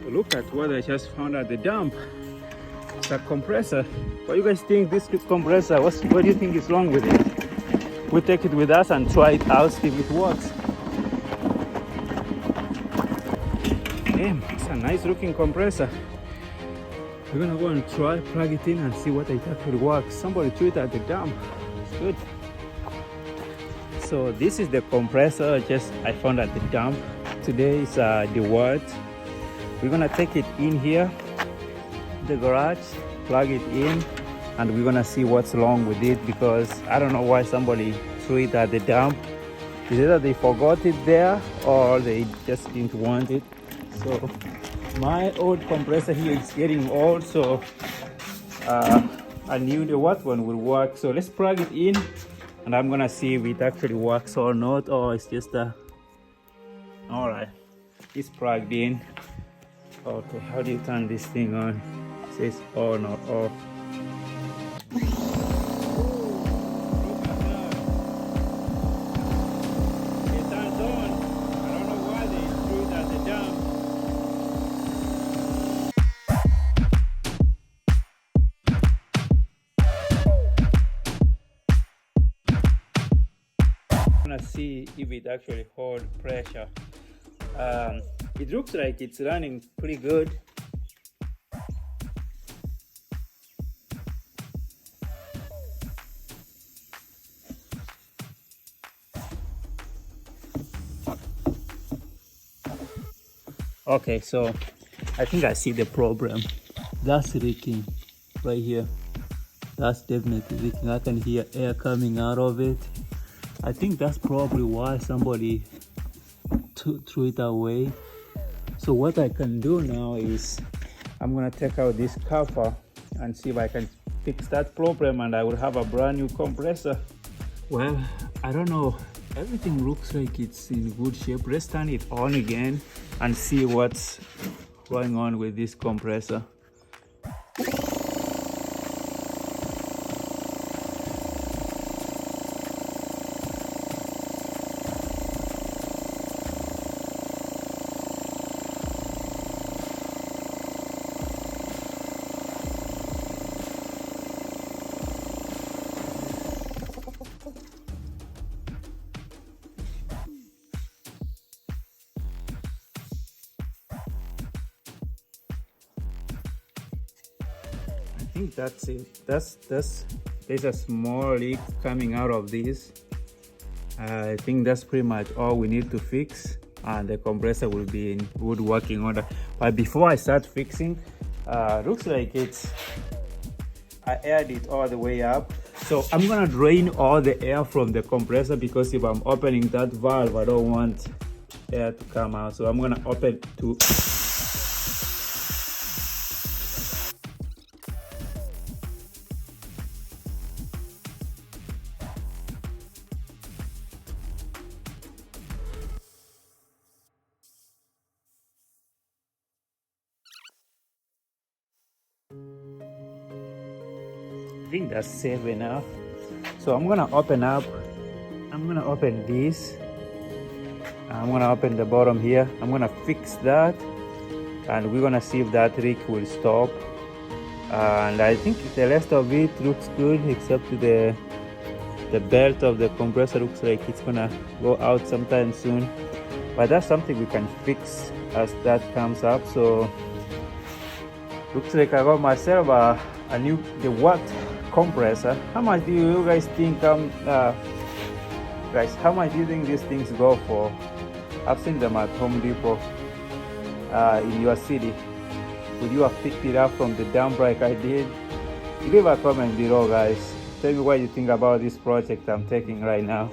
Look at what I just found at the dump. It's a compressor. What do you guys think this compressor? What do you think is wrong with it? We'll take it with us and try it out, see if it works. Damn, it's a nice looking compressor. We're gonna go and try, plug it in and see what it actually works. Somebody threw it at the dump. It's good. So this is the compressor I found at the dump. Today is Dewalt. We're gonna take it in here, the garage, plug it in, and we're gonna see what's wrong with it, because I don't know why somebody threw it at the dump. It's either they forgot it there or they just didn't want it. So my old compressor here is getting old, so I knew the what one will work. So let's plug it in, and I'm gonna see if it actually works or not, or it's just all right, it's plugged in. Okay, how do you turn this thing on? It says on or off. It turns on. I don't know why they threw it at the dump. I'm gonna see if it actually holds pressure. It looks like it's running pretty good. Okay, so I think I see the problem. That's leaking right here. That's definitely leaking. I can hear air coming out of it. I think that's probably why somebody threw it away. So what I can do now is I'm gonna take out this cover and see if I can fix that problem, and I will have a brand new compressor. Well, I don't know, everything looks like it's in good shape. Let's turn it on again and see what's going on with this compressor. I think that's it. There's a small leak coming out of this. I think that's pretty much all we need to fix, and the compressor will be in good working order. But before I start fixing, looks like I aired it all the way up. So I'm gonna drain all the air from the compressor, because if I'm opening that valve, I don't want air to come out. So I'm gonna open to I think that's safe enough. So I'm gonna open this. I'm gonna open the bottom here. I'm gonna fix that, and we're gonna see if that leak will stop. And I think the rest of it looks good, except the belt of the compressor looks like it's gonna go out sometime soon. But that's something we can fix as that comes up. So looks like I got myself a new Dewalt compressor. How much do you guys think guys, how much do you think these things go for? I've seen them at Home Depot in your city. Would you have picked it up from the dump like I did? Leave a comment below, guys. Tell me what you think about this project I'm taking right now.